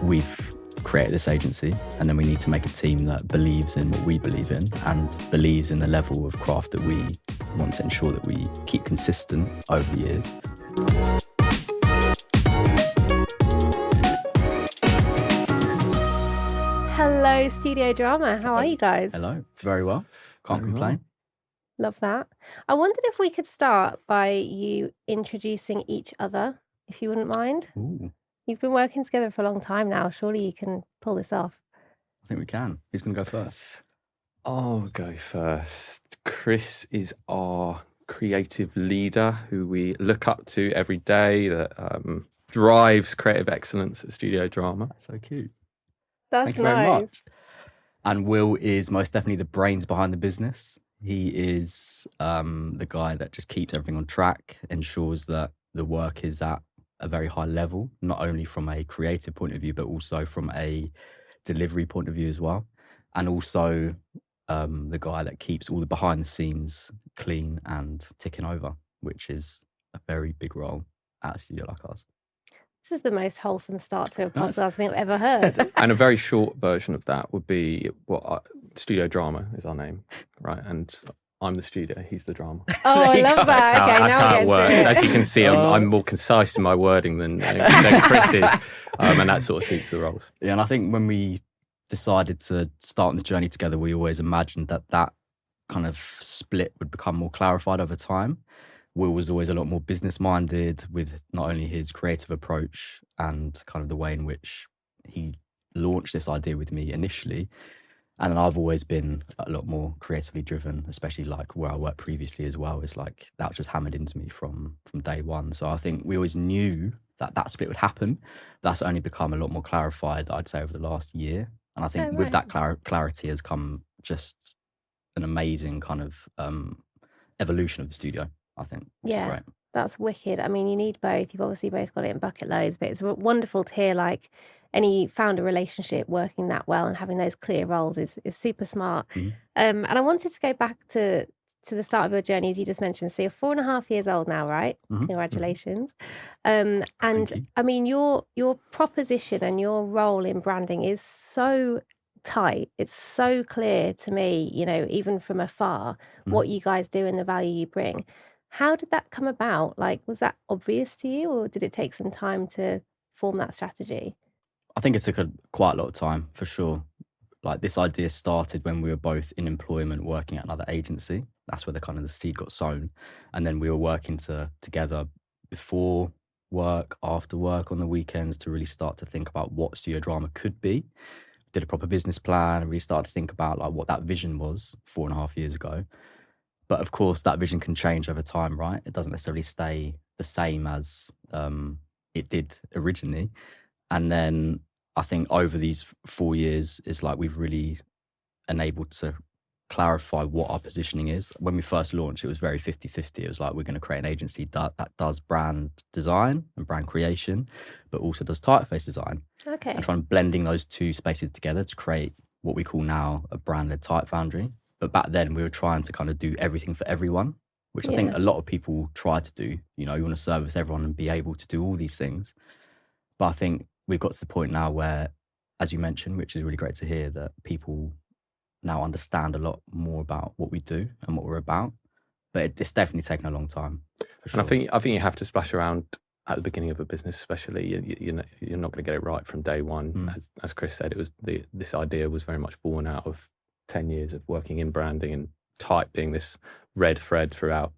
we've created this agency, and then we need to make a team that believes in what we believe in and believes in the level of craft that we want to ensure that we keep consistent over the years. Hello, Studio Drama. How are you guys? Hello. Very well. Can't complain. Love that. I wondered if we could start by you introducing each other, if you wouldn't mind. Ooh. You've been working together for a long time now. Surely you can pull this off. I think we can. Who's going to go first? I'll go first. Chris is our creative leader who we look up to every day, that drives creative excellence at Studio Drama. So cute. That's Thank you nice. very much. And Will is most definitely the brains behind the business. He is the guy that just keeps everything on track, ensures that the work is at a very high level, not only from a creative point of view, but also from a delivery point of view as well. And also the guy that keeps all the behind the scenes clean and ticking over, which is a very big role at a studio like ours. This is the most wholesome start to a podcast I think I've ever heard. And a very short version of that would be Studio Drama is our name, right? And I'm the studio, he's the drama. Oh, I love that. Okay, That's now how I it works. get it. As you can see, I'm more concise in my wording than Chris is, and that sort of suits the roles. Yeah, and I think when we decided to start on this journey together, we always imagined that kind of split would become more clarified over time. Will was always a lot more business-minded with not only his creative approach and kind of the way in which he launched this idea with me initially. And then I've always been a lot more creatively driven, especially like where I worked previously as well. It's like that was just hammered into me from day one. So I think we always knew that split would happen. That's only become a lot more clarified, I'd say, over the last year. And I think with that clarity has come just an amazing kind of evolution of the studio, I think. Which is great. That's wicked. I mean, you need both. You've obviously both got it in bucket loads, but it's wonderful to hear like any founder relationship working that well and having those clear roles is super smart. Mm-hmm. And I wanted to go back to the start of your journey, as you just mentioned. So you're 4.5 years old now, right? Mm-hmm. Congratulations. Thank And you. I mean, your proposition and your role in branding is so tight. It's so clear to me, you know, even from afar, what you guys do and the value you bring. How did that come about? Like, was that obvious to you, or did it take some time to form that strategy? I think it took quite a lot of time, for sure. Like, this idea started when we were both in employment working at another agency. That's where the seed got sown. And then we were working together before work, after work, on the weekends, to really start to think about what studio drama could be. Did a proper business plan and really started to think about like what that vision was 4.5 years ago. But of course, that vision can change over time, right? It doesn't necessarily stay the same as it did originally. And then I think over these 4 years is like we've really enabled to clarify what our positioning is. When we first launched, it was very 50-50. It was like, we're going to create an agency that does brand design and brand creation, but also does typeface design. Okay. And trying blending those two spaces together to create what we call now a brand-led type foundry. But back then we were trying to kind of do everything for everyone, which I think a lot of people try to do. You know, you want to service everyone and be able to do all these things. But I think we've got to the point now where, as you mentioned, which is really great to hear, that people now understand a lot more about what we do and what we're about. But it's definitely taken a long time. For sure. And I think you have to splash around at the beginning of a business, especially. You're not going to get it right from day one. As Chris said, it was this idea was very much born out of 10 years of working in branding, and type being this red thread throughout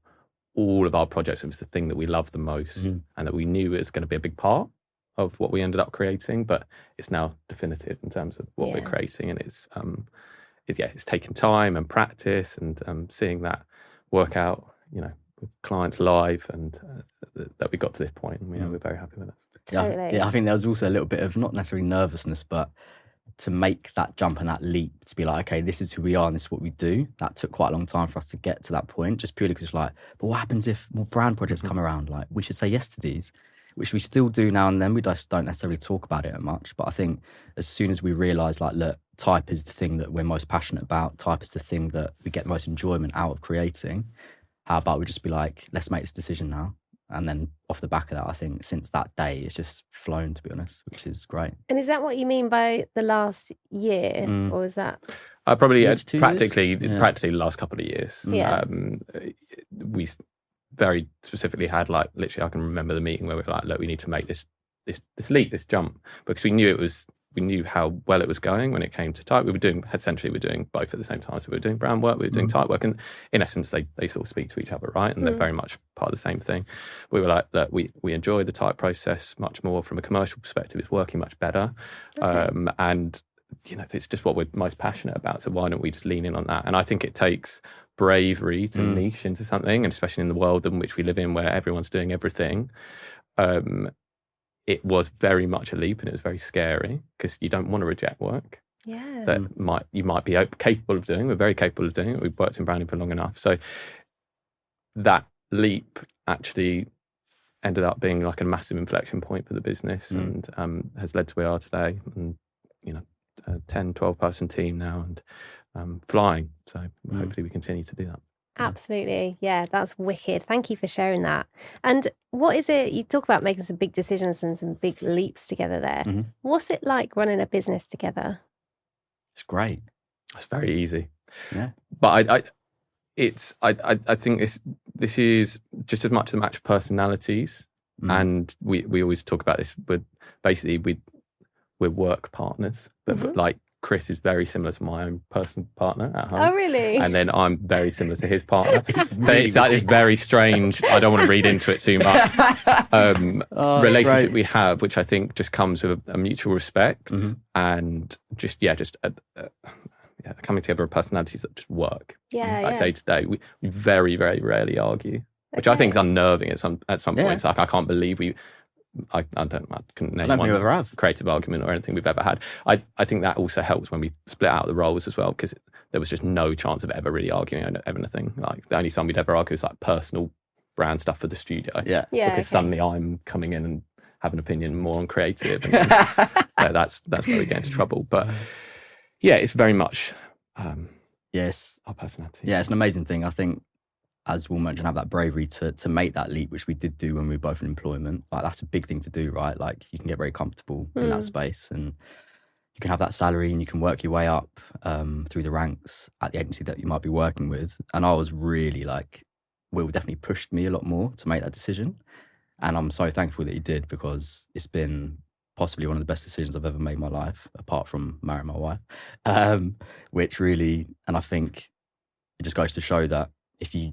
all of our projects. It was the thing that we loved the most, and that we knew it was going to be a big part of what we ended up creating. But it's now definitive in terms of what we're creating, and it's taken time and practice and seeing that work out, you know, with clients live, and that we got to this point, and we're very happy with it. Totally. Yeah, I think there was also a little bit of not necessarily nervousness, but to make that jump and that leap, to be like, okay, this is who we are and this is what we do. That took quite a long time for us to get to that point, just purely because it's like, but what happens if more brand projects come around? Like, we should say yes to these, which we still do now and then. We just don't necessarily talk about it much. But I think as soon as we realise, like, look, type is the thing that we're most passionate about, type is the thing that we get the most enjoyment out of creating, how about we just be like, let's make this decision now And then off the back of that, I think since that day, it's just flown, to be honest, which is great. And is that what you mean by the last year, or is that? Probably Year to 2 practically years? Yeah. the last couple of years. Yeah. We very specifically had like, literally I can remember the meeting where we were like, look, we need to make this leap, this jump, because we knew how well it was going when it came to type. We were doing both at the same time. So we were doing brand work, we were doing type work, and in essence they sort of speak to each other, right? And they're very much part of the same thing. We were like, look, we enjoy the type process much more from a commercial perspective. It's working much better. Okay. And it's just what we're most passionate about. So why don't we just lean in on that? And I think it takes bravery to niche into something, and especially in the world in which we live in, where everyone's doing everything. It was very much a leap, and it was very scary because you don't want to reject work that you might be capable of doing. We're very capable of doing it. We've worked in branding for long enough. So that leap actually ended up being like a massive inflection point for the business, and has led to where we are today. And 10, 12 person team now, and flying. So hopefully we continue to do that. Absolutely. Yeah, that's wicked. Thank you for sharing that. And what is it, you talk about making some big decisions and some big leaps together there. What's it like running a business together? It's great. It's very easy. Yeah. But I think this is just as much a match of personalities. And we always talk about this, but basically we're work partners. But like Chris is very similar to my own personal partner at home. Oh, really? And then I'm very similar to his partner. It's very strange. I don't want to read into it too much. Relationship we have, which I think just comes with a mutual respect and just coming together of personalities that just work. Day to day. We very, very rarely argue, which I think is unnerving at some points. Like I can't believe I couldn't name one creative argument or anything we've ever had. I think that also helps when we split out the roles as well, because there was just no chance of ever really arguing over anything. Like the only time we'd ever argue was like personal brand stuff for the studio. Because suddenly I'm coming in and have an opinion more on creative, and that's where we get into trouble. But yeah, it's very much yes, our personality. Yeah, it's an amazing thing. I think, as Will mentioned, have that bravery to make that leap, which we did do when we were both in employment. Like that's a big thing to do, right? Like you can get very comfortable in that space, and you can have that salary, and you can work your way up through the ranks at the agency that you might be working with. And I was really like, Will definitely pushed me a lot more to make that decision, and I'm so thankful that he did, because it's been possibly one of the best decisions I've ever made in my life, apart from marrying my wife. Which really, and I think it just goes to show that if you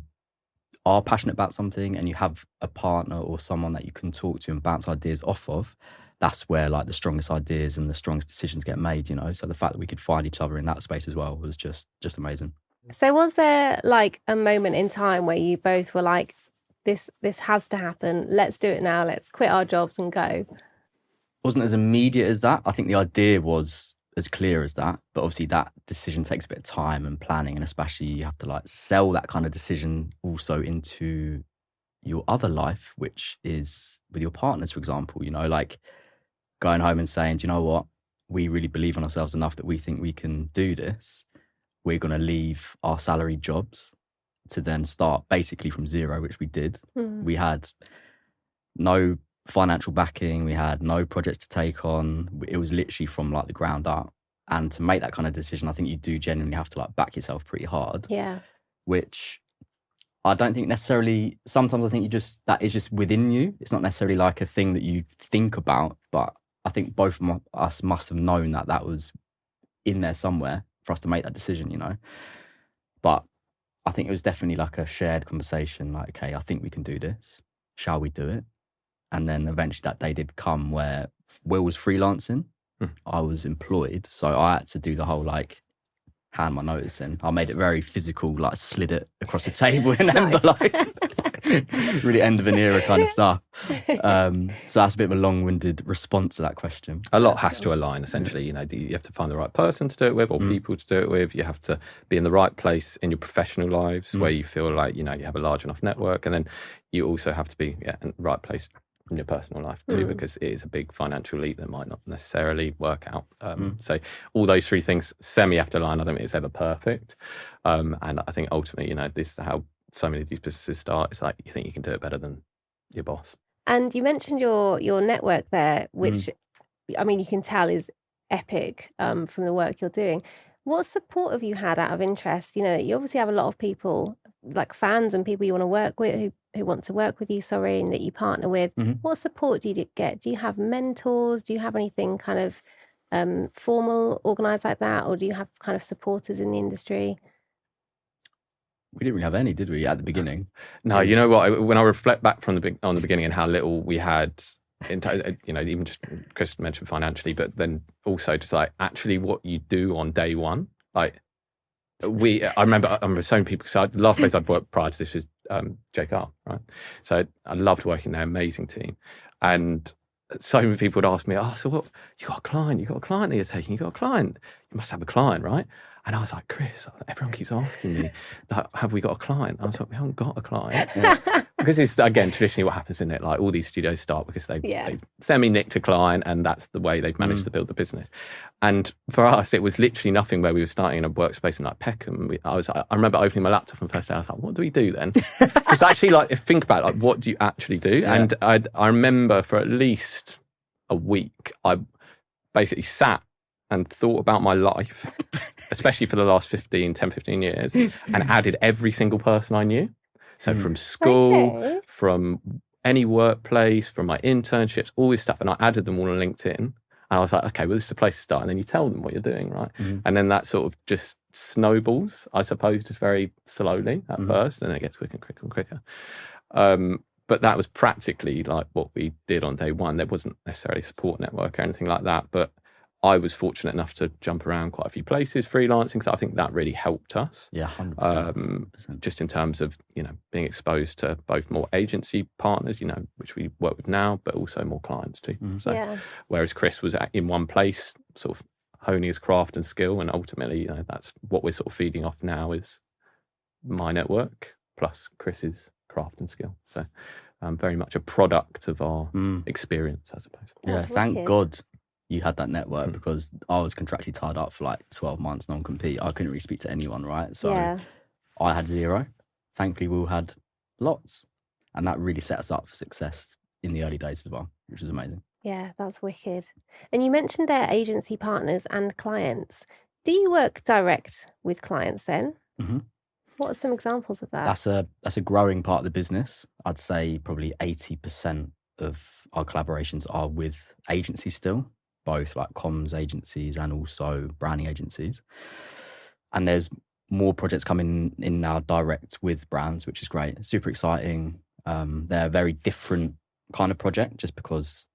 are passionate about something and you have a partner or someone that you can talk to and bounce ideas off of, that's where like the strongest ideas and the strongest decisions get made, So the fact that we could find each other in that space as well was just amazing. So was there like a moment in time where you both were like, this has to happen, let's do it now, let's quit our jobs and go? Wasn't as immediate as that. I think the idea was as clear as that, but obviously that decision takes a bit of time and planning, and especially you have to like sell that kind of decision also into your other life, which is with your partners, for example, like going home and saying, do you know what, we really believe in ourselves enough that we think we can do this. We're going to leave our salaried jobs to then start basically from zero, which we did. We had no financial backing, we had no projects to take on. It was literally from like the ground up, and to make that kind of decision, I think you do genuinely have to like back yourself pretty hard, which I don't think necessarily, sometimes I think that is just within you. It's not necessarily like a thing that you think about, but I think both of us must have known that was in there somewhere for us to make that decision, but I think it was definitely like a shared conversation, like, okay, I think we can do this, shall we do it? And then eventually that day did come where Will was freelancing, I was employed. So I had to do the whole like hand my notice in. I made it very physical, like slid it across the table in an envelope. Really end of an era kind of stuff. So that's a bit of a long-winded response to that question. A lot has to align, essentially. You have to find the right person to do it with, or people to do it with. You have to be in the right place in your professional lives where you feel like, you have a large enough network. And then you also have to be in the right place in your personal life too, because it is a big financial leap that might not necessarily work out. So all those three things have to align. I don't think it's ever perfect. And I think ultimately, this is how so many of these businesses start. It's like you think you can do it better than your boss. And you mentioned your network there, which I mean, you can tell is epic from the work you're doing. What support have you had out of interest? You know, you obviously have a lot of people, like fans and people you want to work with, who want to work with you, and that you partner with. What support do you get? Do you have mentors? Do you have anything kind of formal, organised like that? Or do you have kind of supporters in the industry? We didn't really have any, did we, at the beginning? No, you know what? When I reflect back on the beginning and how little we had, you know, even just Chris mentioned financially, but then also just like actually what you do on day one. Like I remember so many people. So the last place I'd worked prior to this was JKR, right? So I loved working there, amazing team, and so many people would ask me, "Oh, so what? You got a client? You got a client that you're taking? You got a client? You must have a client, right?" And I was like, Chris, everyone keeps asking me, have we got a client? I was like, we haven't got a client. Because it's, again, traditionally what happens, isn't it? Like all these studios start because they semi-nicked a client and that's the way they've managed to build the business. And for us, it was literally nothing where we were starting in a workspace in like Peckham. I remember opening my laptop on the first day. I was like, what do we do then? Because actually, like, think about it, like, what do you actually do? Yeah. And I remember for at least a week, I basically sat and thought about my life, especially for the last 10, 15 years, and added every single person I knew. So from school, from any workplace, from my internships, all this stuff. And I added them all on LinkedIn. And I was like, okay, well, this is a place to start. And then you tell them what you're doing, right? And then that sort of just snowballs, I suppose, just very slowly at first. And then it gets quicker and quicker and quicker. But that was practically like what we did on day one. There wasn't necessarily a support network or anything like that. But I was fortunate enough to jump around quite a few places freelancing, so I think that really helped us. Yeah, 100%. Just in terms of, you know, being exposed to both more agency partners, you know, which we work with now, but also more clients too. So, whereas Chris was in one place, sort of honing his craft and skill, and ultimately, you know, that's what we're sort of feeding off now is my network plus Chris's craft and skill. So, very much a product of our experience, I suppose. Yeah, thank God you had that network, because I was contractually tied up for like 12 months non-compete. I couldn't really speak to anyone, right? So I had zero. Thankfully, we all had lots. And that really set us up for success in the early days as well, which is amazing. Yeah, that's wicked. And you mentioned their agency partners and clients. Do you work direct with clients then? What are some examples of that? That's a growing part of the business. I'd say probably 80% of our collaborations are with agencies still, both like comms agencies and also branding agencies. And there's more projects coming in now direct with brands, which is great. Super exciting. They're a very different kind of project, just because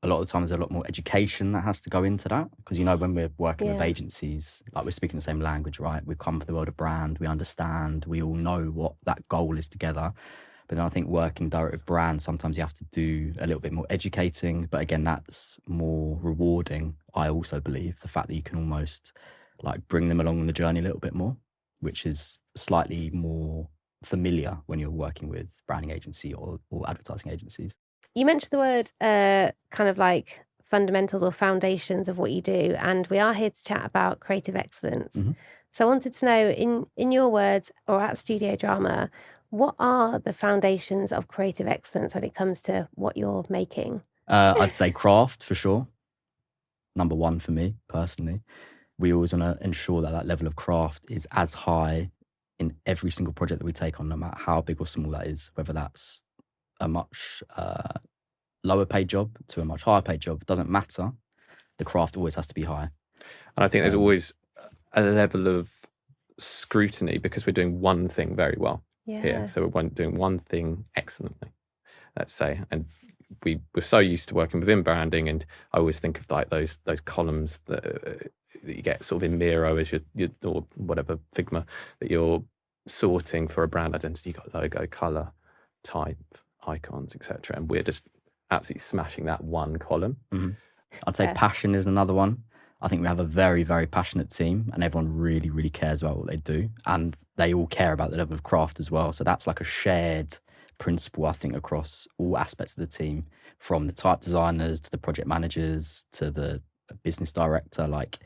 a lot of the time there's a lot more education that has to go into that. Because, you know, when we're working with agencies, like, we're speaking the same language, right? We've come from the world of brand. We understand. We all know what that goal is together. But then I think working direct with brands, sometimes you have to do a little bit more educating. But again, that's more rewarding, I also believe. The fact that you can almost like bring them along on the journey a little bit more, which is slightly more familiar when you're working with branding agency or advertising agencies. You mentioned the word kind of like fundamentals or foundations of what you do. And we are here to chat about creative excellence. So I wanted to know, in your words or at Studio Drama, what are the foundations of creative excellence when it comes to what you're making? I'd say craft for sure. Number one for me personally. We always want to ensure that level of craft is as high in every single project that we take on, no matter how big or small that is, whether that's a much lower paid job to a much higher paid job. It doesn't matter. The craft always has to be high. And I think there's always a level of scrutiny because we're doing one thing very well. Here. So we're doing one thing excellently, let's say. And we were so used to working within branding, and I always think of like those columns that you get sort of in Miro as your or whatever Figma that you're sorting for a brand identity. You've got logo, colour, type, icons, etc. And we're just absolutely smashing that one column. I'd say passion is another one. I think we have a very, very passionate team, and everyone really, really cares about what they do. And they all care about the level of craft as well. So that's like a shared principle, I think, across all aspects of the team, from the type designers to the project managers to the business director. Like,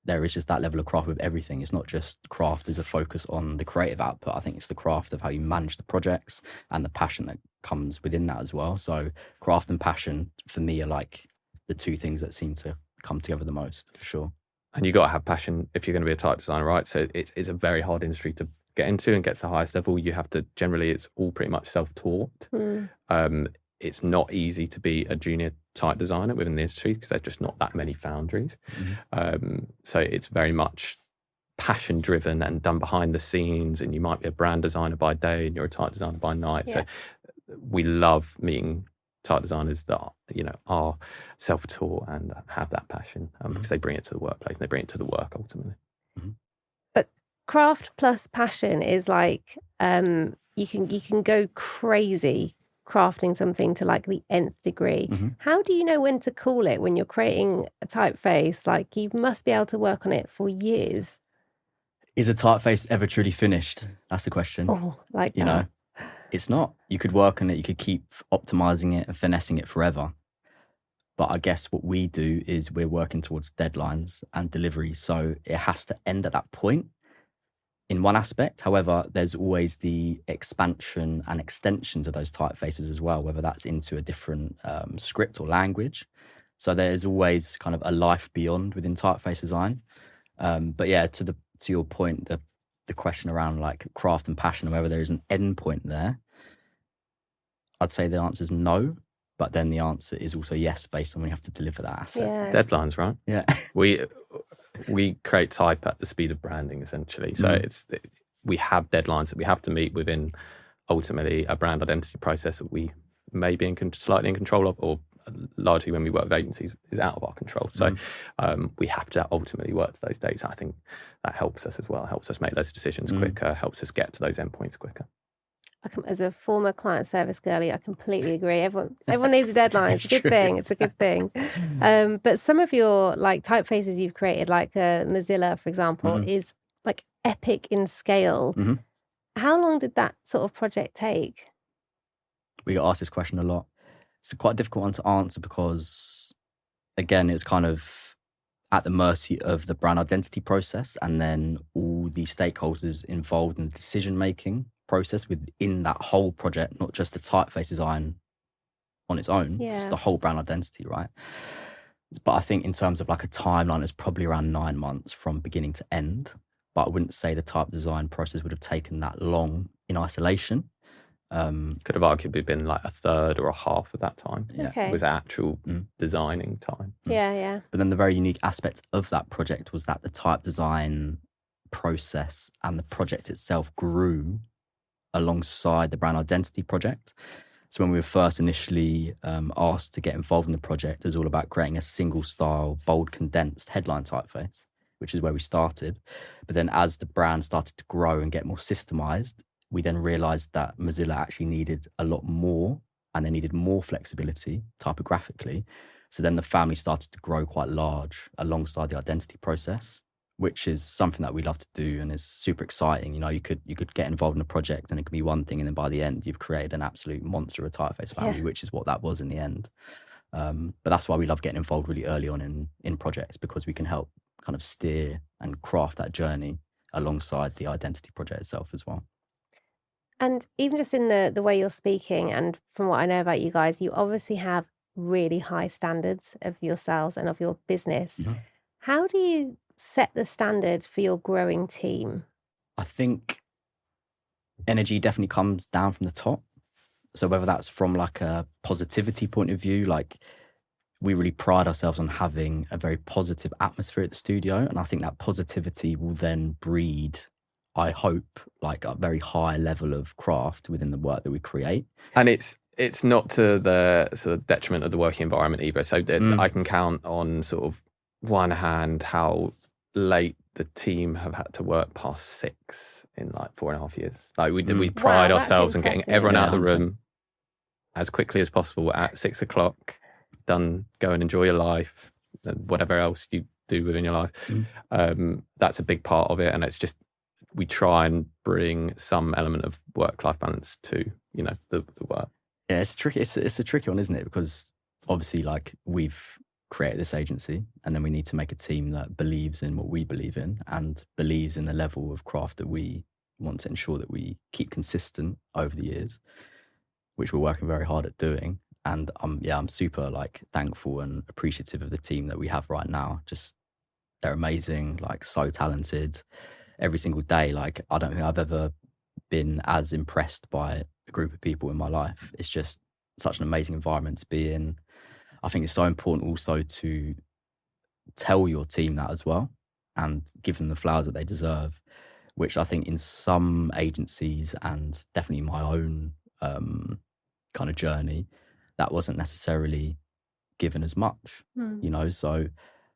there is just that level of craft with everything. It's not just craft as a focus on the creative output. I think it's the craft of how you manage the projects and the passion that comes within that as well. So craft and passion for me are like the two things that seem to come together the most, for sure. And you got to have passion if you're going to be a type designer, right? So it's a very hard industry to get into and get to the highest level. You have to, generally, it's all pretty much self-taught. It's not easy to be a junior type designer within the industry because there's just not that many foundries. So it's very much passion driven and done behind the scenes, and you might be a brand designer by day and you're a type designer by night. So we love meeting type designers that are self-taught and have that passion because they bring it to the workplace and they bring it to the work ultimately. But craft plus passion is like you can go crazy crafting something to like the nth degree. How do you know when to call it when you're creating a typeface? Like, you must be able to work on it for years. Is a typeface ever truly finished? That's the question. Oh, like you know, it's not. You could work on it, you could keep optimizing it and finessing it forever. But I guess what we do is we're working towards deadlines and delivery. So it has to end at that point in one aspect. However, there's always the expansion and extensions of those typefaces as well, whether that's into a different script or language. So there's always kind of a life beyond within typeface design. But yeah, to your point, the question around like craft and passion and whether there is an end point there, I'd say the answer is no. But then the answer is also yes, based on when you have to deliver that asset. Yeah. Deadlines, right? Yeah. We create type at the speed of branding, essentially. So we have deadlines that we have to meet within, ultimately, a brand identity process that we may be slightly in control of, or largely when we work with agencies is out of our control. So we have to ultimately work to those dates. I think that helps us as well, helps us make those decisions quicker, helps us get to those endpoints quicker. As a former client service girlie, I completely agree. Everyone needs a deadline. It's a good thing. It's a good thing. But some of your like typefaces you've created, like Mozilla, for example, is like epic in scale. How long did that sort of project take? We get asked this question a lot. It's a quite difficult one to answer because, again, it's kind of at the mercy of the brand identity process and then all the stakeholders involved in the decision-making process within that whole project, not just the typeface design on its own, it's the whole brand identity, right? But I think in terms of like a timeline, it's probably around 9 months from beginning to end. But I wouldn't say the type design process would have taken that long in isolation. Could have arguably been like a third or a half of that time. Okay. Was actual designing time. Yeah. But then the very unique aspect of that project was that the type design process and the project itself grew alongside the brand identity project. So when we were first initially asked to get involved in the project, it was all about creating a single style, bold, condensed headline typeface, which is where we started. But then as the brand started to grow and get more systemized, we then realized that Mozilla actually needed a lot more and they needed more flexibility typographically. So then the family started to grow quite large alongside the identity process, which is something that we love to do and is super exciting. You know, you could get involved in a project and it could be one thing, and then by the end you've created an absolute monster of a typeface family, which is what that was in the end. But that's why we love getting involved really early on in projects, because we can help kind of steer and craft that journey alongside the identity project itself as well. And even just in the way you're speaking, and from what I know about you guys, you obviously have really high standards of yourselves and of your business. How do you set the standard for your growing team? I think energy definitely comes down from the top. So whether that's from like a positivity point of view, like we really pride ourselves on having a very positive atmosphere at the studio. And I think that positivity will then breed, I hope, like a very high level of craft within the work that we create. And it's not to the sort of detriment of the working environment either. So I can count on sort of one hand how late the team have had to work past 6 in like 4.5 years. Like we pride ourselves on getting everyone out of the room as quickly as possible at 6 o'clock. Done, go and enjoy your life, and whatever else you do within your life. That's a big part of it, and it's just we try and bring some element of work-life balance to the work. Yeah, it's tricky. It's a tricky one, isn't it? Because obviously, like, we've created this agency, and then we need to make a team that believes in what we believe in and believes in the level of craft that we want to ensure that we keep consistent over the years. which we're working very hard at doing. And I'm super like thankful and appreciative of the team that we have right now. Just they're amazing, like so talented. Every single day, like I don't think I've ever been as impressed by a group of people in my life. It's just such an amazing environment to be in. I think it's so important also to tell your team that as well and give them the flowers that they deserve, which I think in some agencies and definitely my own kind of journey, that wasn't necessarily given as much, you know? So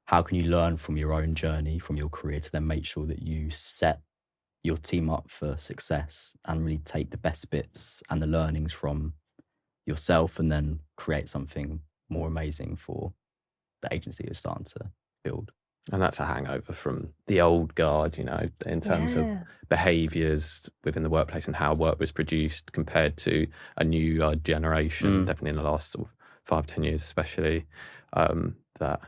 how can you learn from your own journey, from your career, to then make sure that you set your team up for success and really take the best bits and the learnings from yourself and then create something more amazing for the agency you're starting to build. And that's a hangover from the old guard, you know, in terms of behaviours within the workplace and how work was produced compared to a new generation, definitely in the last sort of 5-10 years especially, that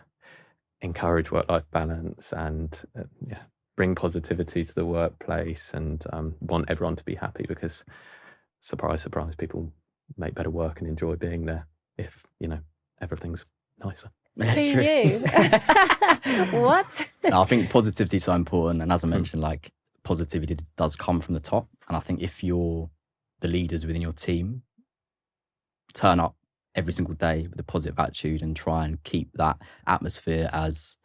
encourage work-life balance and bring positivity to the workplace and want everyone to be happy because, surprise, surprise, people make better work and enjoy being there if, you know, everything's nicer. That's Who true. you? What? No, I think positivity is so important. And as I mentioned, like positivity does come from the top. And I think if you're the leaders within your team, turn up every single day with a positive attitude and try and keep that atmosphere as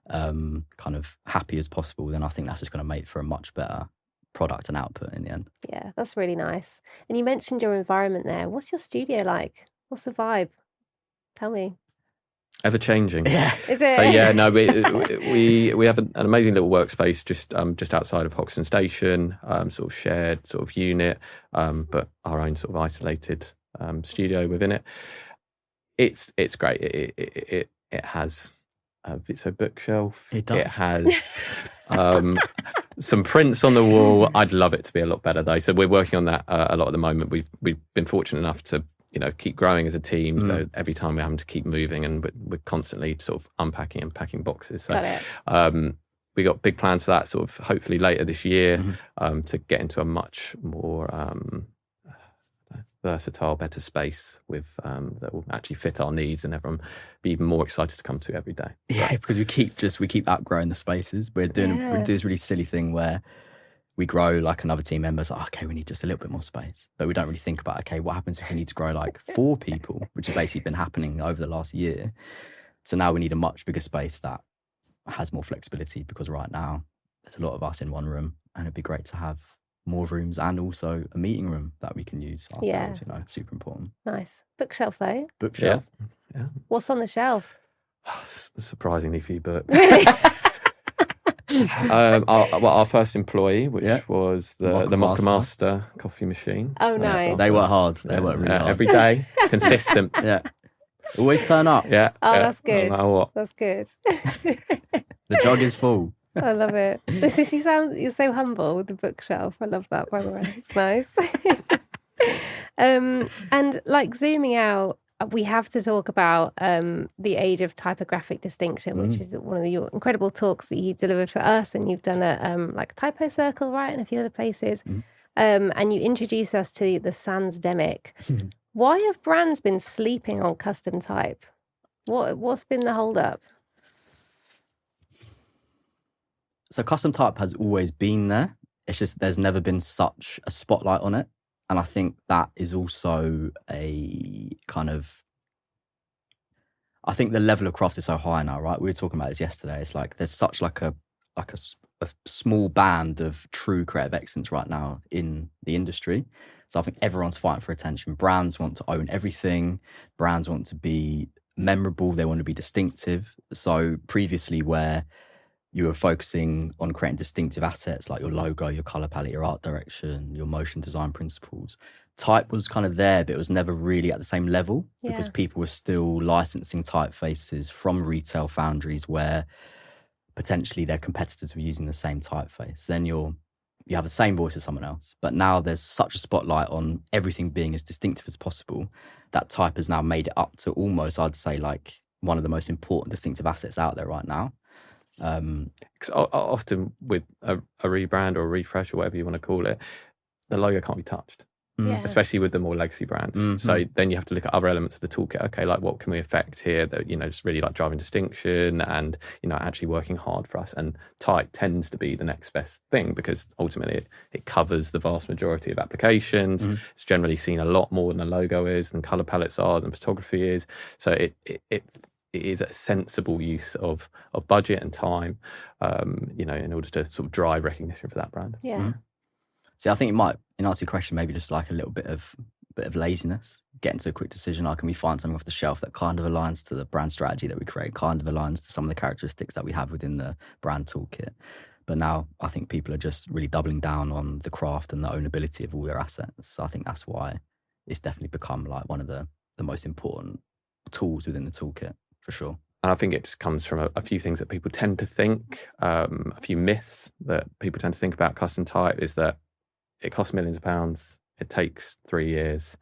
kind of happy as possible, then I think that's just going to make for a much better product and output in the end. Yeah, that's really nice. And you mentioned your environment there. What's your studio like? What's the vibe? Tell me. Ever changing. Yeah. Is it? So yeah, no, we have an amazing little workspace just outside of Hoxton Station, sort of shared sort of unit, but our own sort of isolated studio within it. It's great. It has it's a bookshelf. It does. It has some prints on the wall. I'd love it to be a lot better though. So we're working on that a lot at the moment. We've been fortunate enough to, you know, keep growing as a team. So every time we're having to keep moving and we're constantly sort of unpacking and packing boxes. So Got it. we got big plans for that sort of hopefully later this year to get into a much more versatile, better space with that will actually fit our needs and everyone be even more excited to come to every day. Yeah, because we keep outgrowing the spaces. We're doing this really silly thing where we grow like another team member. So, okay, we need just a little bit more space. But we don't really think about, okay, what happens if we need to grow like 4 people, which has basically been happening over the last year. So now we need a much bigger space that has more flexibility because right now there's a lot of us in one room and it'd be great to have more rooms and also a meeting room that we can use ourselves, you know, super important. Nice. Bookshelf though. Bookshelf. Yeah. What's on the shelf? Surprisingly few books. Our first employee, which was the Mocha Master coffee machine. Oh, nice. They work hard. They work really hard. Every day, consistent. Yeah. Always turn up. Yeah. Oh, that's good. No matter what. That's good. The jug is full. I love it. You're so humble with the bookshelf. I love that, by the way. It's nice. And like zooming out, we have to talk about the age of typographic distinction, which is one of your incredible talks that you delivered for us, and you've done at like Typo Circle, right, and a few other places. And you introduced us to the Sans Demic. Why have brands been sleeping on custom type? What's been the hold up? So custom type has always been there. It's just there's never been such a spotlight on it. And I think that is also a kind of, I think the level of craft is so high now, right? We were talking about this yesterday. It's like there's such like a small band of true creative excellence right now in the industry. So I think everyone's fighting for attention. Brands want to own everything. Brands want to be memorable. They want to be distinctive. So previously where you were focusing on creating distinctive assets like your logo, your color palette, your art direction, your motion design principles, type was kind of there, but it was never really at the same level because people were still licensing typefaces from retail foundries where potentially their competitors were using the same typeface. Then you have the same voice as someone else. But now there's such a spotlight on everything being as distinctive as possible that type has now made it up to almost, I'd say, like one of the most important distinctive assets out there right now. Often with a rebrand or a refresh or whatever you want to call it, the logo can't be touched. Yeah. especially with the more legacy brands. So then you have to look at other elements of the toolkit. Okay, like what can we affect here that, just really like driving distinction and, actually working hard for us. And tight tends to be the next best thing because ultimately it covers the vast majority of applications. It's generally seen a lot more than a logo is, than color palettes are, than photography is. So it is a sensible use of budget and time, in order to sort of drive recognition for that brand. Yeah. See, I think it might, in answer to your question, maybe just like a little bit of laziness, getting to a quick decision. Like, can we find something off the shelf that kind of aligns to the brand strategy that we create, kind of aligns to some of the characteristics that we have within the brand toolkit? But now I think people are just really doubling down on the craft and the ownability of all their assets. So I think that's why it's definitely become like one of the most important tools within the toolkit, for sure. And I think it just comes from a few things that people tend to think, a few myths that people tend to think about custom type is that it costs millions of pounds, it takes 3 years,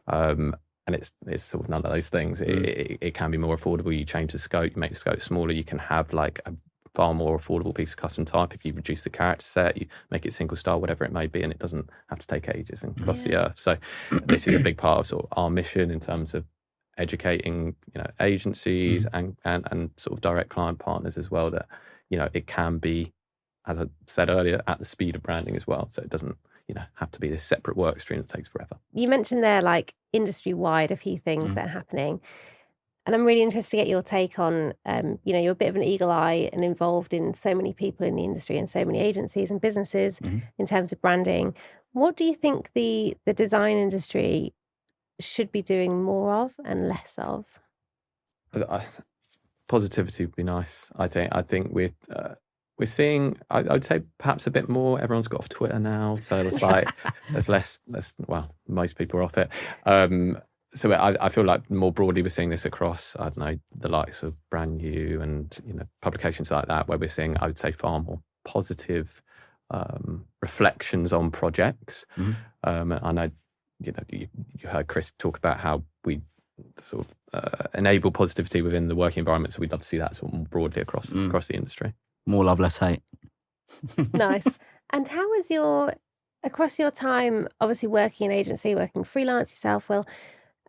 and it's sort of none of those things. It can be more affordable. You change the scope, you make the scope smaller, you can have like a far more affordable piece of custom type if you reduce the character set, you make it single style, whatever it may be, and it doesn't have to take ages and cost the earth. So this is a big part of sort of our mission in terms of educating agencies and sort of direct client partners as well, that it can be, as I said earlier, at the speed of branding as well. So it doesn't have to be this separate work stream that takes forever. You mentioned there, like industry-wide, a few things that are happening. And I'm really interested to get your take on, you're a bit of an eagle eye and involved in so many people in the industry and so many agencies and businesses in terms of branding. What do you think the design industry should be doing more of and less of? Positivity would be nice. I think we're seeing, I'd say perhaps a bit more. Everyone's got off Twitter now, so it's like there's less. Well, most people are off it. So I feel like more broadly we're seeing this across, I don't know, the likes of Brand New and publications like that, where we're seeing, I would say, far more positive reflections on projects. I know you heard Chris talk about how we sort of enable positivity within the working environment. So we'd love to see that sort of more broadly across the industry. More love, less hate. Nice. And how was across your time, obviously working in agency, working freelance yourself, Will,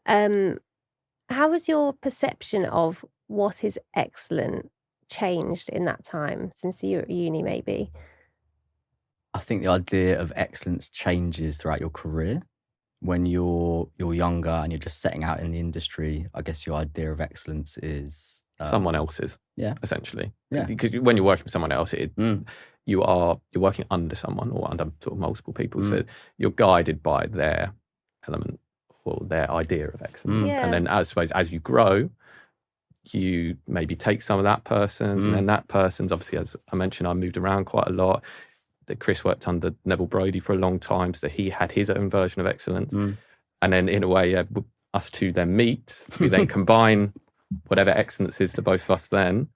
how has your perception of what is excellent changed in that time since you were at uni, maybe? I think the idea of excellence changes throughout your career. When you're younger and you're just setting out in the industry, I guess your idea of excellence is someone else's, essentially. Yeah. Because when you're working for someone else, you're working under someone or under sort of multiple people. So you're guided by their element or their idea of excellence. And then I suppose as you grow, you maybe take some of that person's and then that person's, obviously, as I mentioned, I moved around quite a lot. That Chris worked under Neville Brody for a long time, so he had his own version of excellence. And then in a way, us two then meet, we then combine whatever excellence is to both of us then,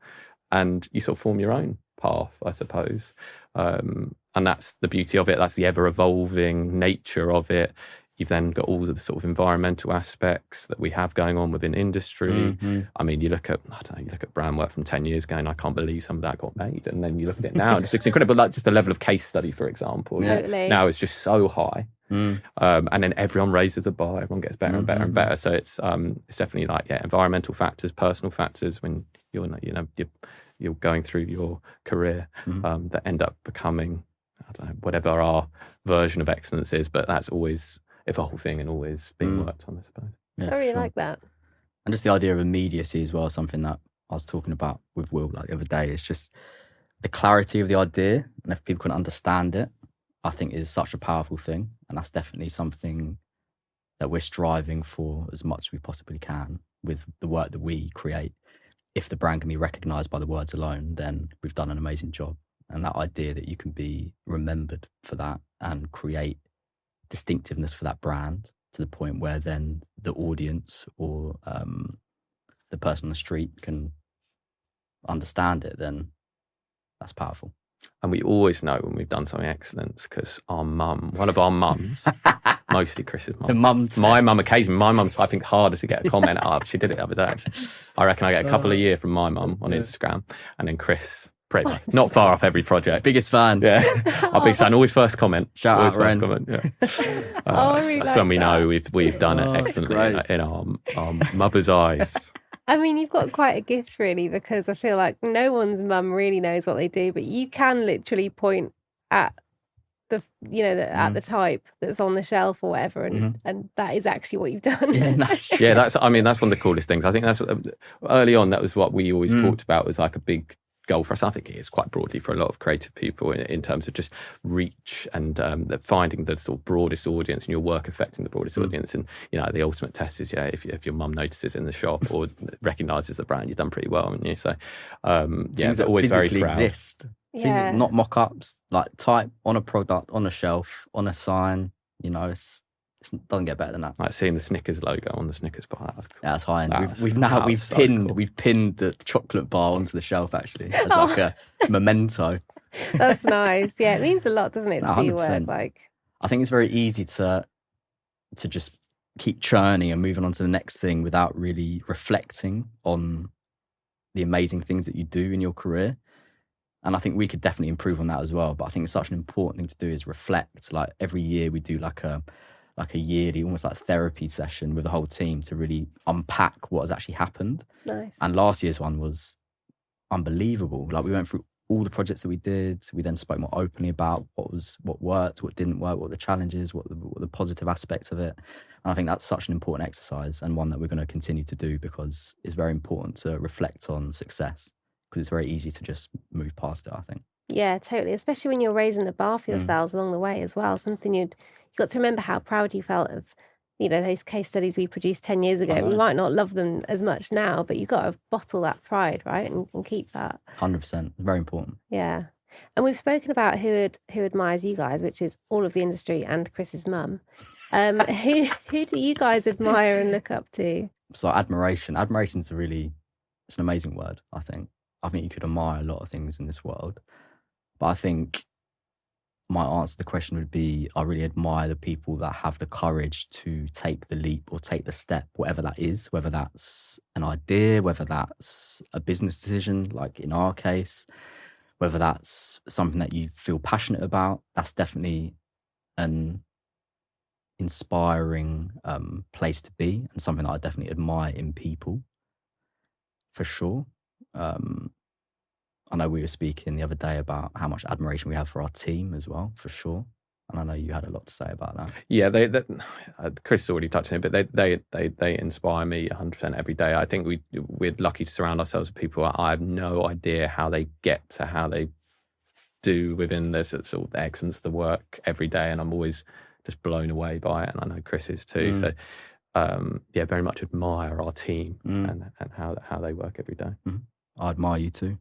and you sort of form your own path, I suppose. And that's the beauty of it. That's the ever-evolving nature of it. You've then got all of the sort of environmental aspects that we have going on within industry. I mean, you look at brand work from 10 years ago, and I can't believe some of that got made. And then you look at it now, and it's incredible. Like just the level of case study, for example. Totally. Now it's just so high. And then everyone raises the bar, everyone gets better and better and better. So it's definitely like, environmental factors, personal factors when you're going through your career that end up becoming, I don't know, whatever our version of excellence is, but that's always evolving and always being worked on, I suppose. I really like that. And just the idea of immediacy as well, something that I was talking about with Will like the other day. It's just the clarity of the idea, and if people can understand it, I think is such a powerful thing. And that's definitely something that we're striving for as much as we possibly can with the work that we create. If the brand can be recognised by the words alone, then we've done an amazing job. And that idea that you can be remembered for that and create distinctiveness for that brand to the point where then the audience or the person on the street can understand it, then that's powerful. And we always know when we've done something excellent because one of our mums, mostly Chris's mum. The mum test. My mum occasionally, my mum's I think harder to get a comment out of. She did it the other day actually. I reckon I get a couple a year from my mum on Instagram, and then Chris Pretty much. Not far off every project. Biggest fan. Yeah. Our biggest fan. Always first comment. Shout always out, first Ren. comment. Yeah. I really That's like when we that. know we've done it excellently great. in our mother's eyes. I mean, you've got quite a gift, really, because I feel like no one's mum really knows what they do, but you can literally point at at the type that's on the shelf or whatever, and that is actually what you've done. Yeah, nice. Yeah, that's one of the coolest things. I think that's early on. That was what we always talked about, was like a big goal for us. I think it is quite broadly for a lot of creative people in terms of just reach and finding the sort of broadest audience and your work affecting the broadest audience. And the ultimate test is if your mum notices in the shop or recognises the brand, you've done pretty well, haven't you? So Things that always very physically proud. exist. Yeah. Not mock-ups, like type on a product, on a shelf, on a sign. It doesn't get better than that. Like seeing the Snickers logo on the Snickers bar. That's high end. That's- We've that's so cool. pinned the chocolate bar onto the shelf actually as like a memento. That's nice. Yeah, it means a lot, doesn't it, to see your work? 100%. Like, I think it's very easy to just keep churning and moving on to the next thing without really reflecting on the amazing things that you do in your career. And I think we could definitely improve on that as well. But I think it's such an important thing to do is reflect. Like every year we do like a yearly, almost like therapy session with the whole team to really unpack what has actually happened. nice. And last year's one was unbelievable. Like we went through all the projects that we did. We then spoke more openly about what worked, what didn't work, what were the challenges, what the positive aspects of it. And I think that's such an important exercise and one that we're going to continue to do because it's very important to reflect on success because it's very easy to just move past it, I think. Yeah, totally. Especially when you're raising the bar for yourselves along the way as well. Something you got to remember how proud you felt of, those case studies we produced 10 years ago. We might not love them as much now, but you've got to bottle that pride, right? And keep that. 100%. Very important. Yeah. And we've spoken about who admires you guys, which is all of the industry and Chris's mum. Who do you guys admire and look up to? So admiration. Admiration's it's an amazing word, I think. I think you could admire a lot of things in this world. But I think my answer to the question would be I really admire the people that have the courage to take the leap or take the step, whatever that is, whether that's an idea, whether that's a business decision, like in our case, whether that's something that you feel passionate about. That's definitely an inspiring place to be and something that I definitely admire in people, for sure. I know we were speaking the other day about how much admiration we have for our team as well, for sure. And I know you had a lot to say about that. Yeah, Chris has already touched on it, but they inspire me 100% every day. I think we're lucky to surround ourselves with people. I have no idea how they get to how they do within the sort of excellence of the work every day, and I'm always just blown away by it. And I know Chris is too. So, very much admire our team and how they work every day. I admire you too.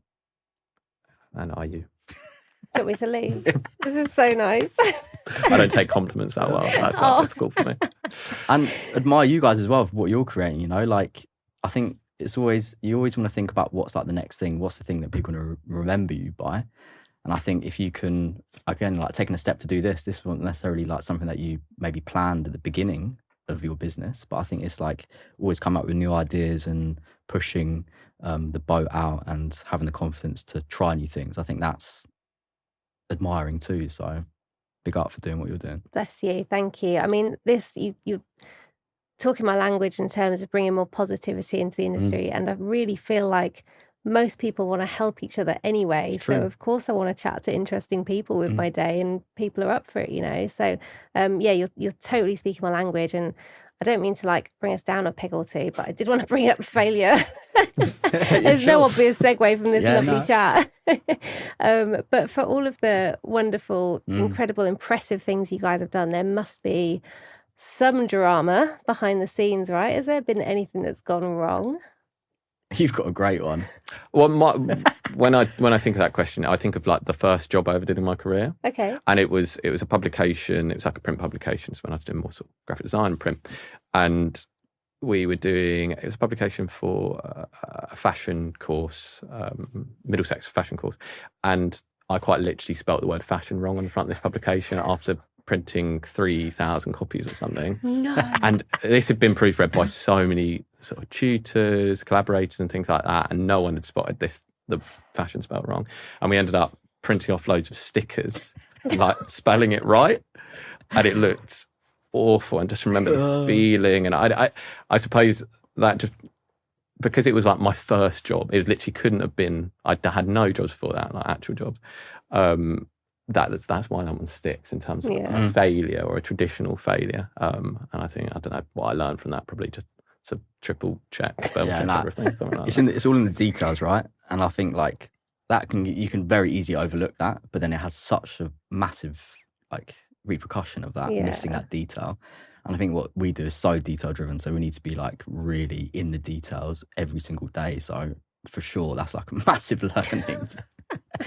And are you? Do you want me to leave? This is so nice. I don't take compliments that well. So that's quite difficult for me. And admire you guys as well for what you're creating, Like, I think you always want to think about what's like the next thing, what's the thing that people are going to remember you by. And I think if you can, again, like taking a step to do this wasn't necessarily like something that you maybe planned at the beginning of your business, but I think it's like always come up with new ideas and pushing the boat out and having the confidence to try new things. I think that's admiring too. So big up for doing what you're doing. Bless you. Thank you. I mean, you're talking my language in terms of bringing more positivity into the industry. And I really feel like most people want to help each other anyway. It's true. So of course I want to chat to interesting people with my day, and people are up for it, So you're totally speaking my language, and I don't mean to like bring us down a peg or two, but I did want to bring up failure. There's no obvious segue from this lovely chat. But for all of the wonderful, incredible, impressive things you guys have done, there must be some drama behind the scenes, right? Has there been anything that's gone wrong? You've got a great one. Well, when I think of that question, I think of like the first job I ever did in my career. Okay. And it was a publication. It was like a print publication. So when I was doing more sort of graphic design and print, and it was a publication for a fashion course, Middlesex fashion course, and I quite literally spelt the word fashion wrong on the front of this publication after printing 3,000 copies or something. No. And this had been proofread by so many sort of tutors, collaborators and things like that, and no one had spotted this the fashion spell wrong. And we ended up printing off loads of stickers, like spelling it right. And it looked awful. And just remember the feeling. And I suppose that just, because it was like my first job, it literally couldn't have been, I had no jobs before that, like actual jobs. That's why that one sticks in terms of a failure or a traditional failure. And I think, I don't know, what I learned from that, probably just to triple check, spell check everything. Something like it's all in the details, right? And I think like that you can very easily overlook that, but then it has such a massive like repercussion of that, missing that detail. And I think what we do is so detail driven, so we need to be like really in the details every single day. So for sure, that's like a massive learning,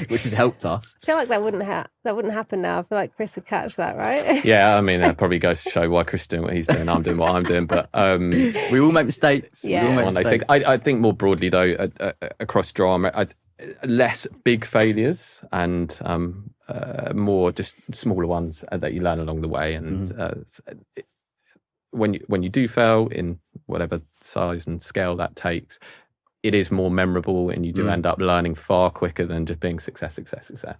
which has helped us. I feel like that wouldn't happen now. I feel like Chris would catch that, right? Yeah, I mean, that probably goes to show why Chris is doing what he's doing, I'm doing what I'm doing. But we all make mistakes. Yeah. We all make mistakes. I think more broadly though, across drama, less big failures and more just smaller ones that you learn along the way. And when you do fail in whatever size and scale that takes, it is more memorable, and you do end up learning far quicker than just being success.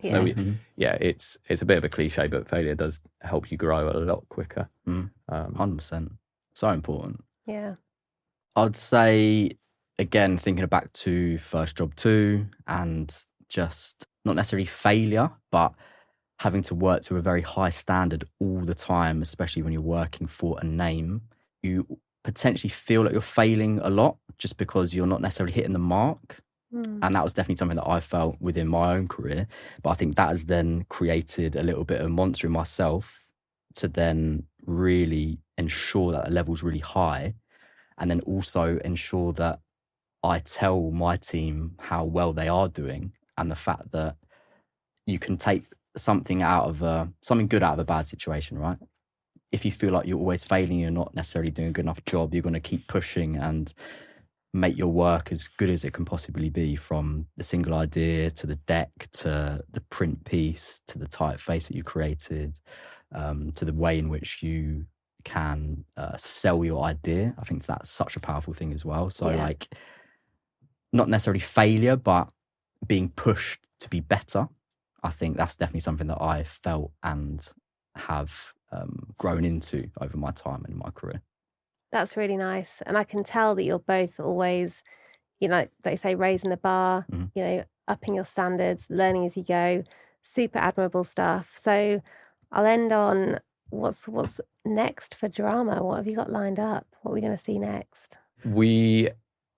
Yeah. So it's a bit of a cliche, but failure does help you grow a lot quicker. 100%. So important. Yeah. I'd say, again, thinking back to first job too, and just not necessarily failure, but having to work to a very high standard all the time, especially when you're working for a name, you potentially feel like you're failing a lot just because you're not necessarily hitting the mark. And that was definitely something that I felt within my own career. But I think that has then created a little bit of a monster in myself to then really ensure that the level's really high, and then also ensure that I tell my team how well they are doing, and the fact that you can take something good out of a bad situation, right? If you feel like you're always failing, you're not necessarily doing a good enough job, you're going to keep pushing and make your work as good as it can possibly be, from the single idea to the deck to the print piece to the typeface that you created, to the way in which you can sell your idea. I think that's such a powerful thing as well. So like, not necessarily failure, but being pushed to be better. I think that's definitely something that I felt and have grown into over my time and in my career. That's really nice. And I can tell that you're both always, like they say, raising the bar, upping your standards, learning as you go. Super admirable stuff. So I'll end on what's next for drama? What have you got lined up? What are we going to see next? We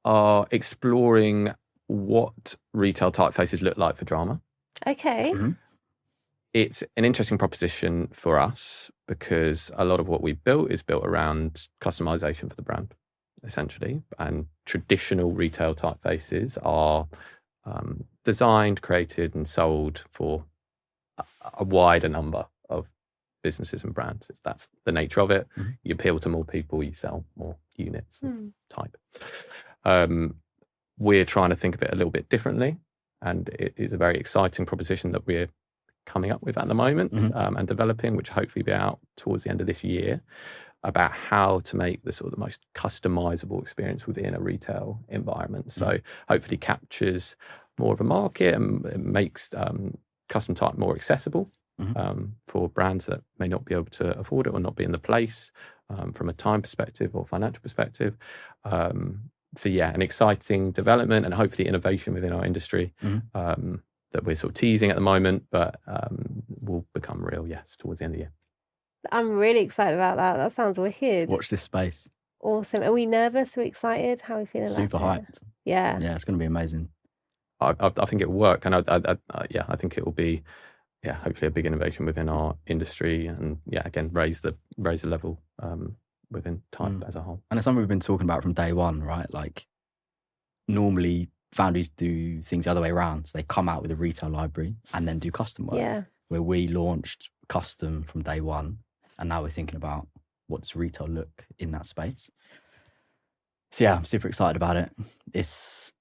are exploring what retail typefaces look like for drama. Okay. It's an interesting proposition for us because a lot of what we've built is built around customization for the brand, essentially. And traditional retail typefaces are designed, created, and sold for a wider number of businesses and brands. That's the nature of it. You appeal to more people, you sell more units of type. We're trying to think of it a little bit differently, and it is a very exciting proposition that we're coming up with at the moment and developing, which hopefully be out towards the end of this year, about how to make the sort of the most customizable experience within a retail environment. So hopefully captures more of a market and it makes custom type more accessible for brands that may not be able to afford it or not be in the place from a time perspective or financial perspective. So yeah, an exciting development and hopefully innovation within our industry that we're sort of teasing at the moment, but will become real, towards the end of the year. I'm really excited about that. That sounds wicked. Watch this space. Awesome. Are we nervous? Are we excited? How are we feeling? Super hyped. Yeah. Yeah, it's going to be amazing. I think it will work, and I think it will be, hopefully a big innovation within our industry, and again raise the level within type as a whole. And it's something we've been talking about from day one, right? Like, normally foundries do things the other way around. So they come out with a retail library and then do custom work. Yeah. Where we launched custom from day one, and now we're thinking about what does retail look in that space. So I'm super excited about it. It's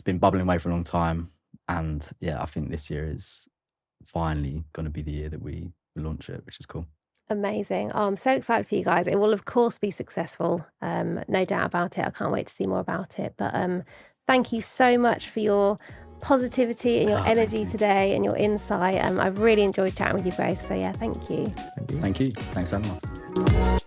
been bubbling away for a long time, and I think this year is finally going to be the year that we launch it, which is cool. Amazing. I'm so excited for you guys. It will of course be successful. No doubt about it. I can't wait to see more about it. But thank you so much for your positivity and your Thank energy you. today and your insight. I've really enjoyed chatting with you both. So yeah, thank you. Thank you. Thanks so much.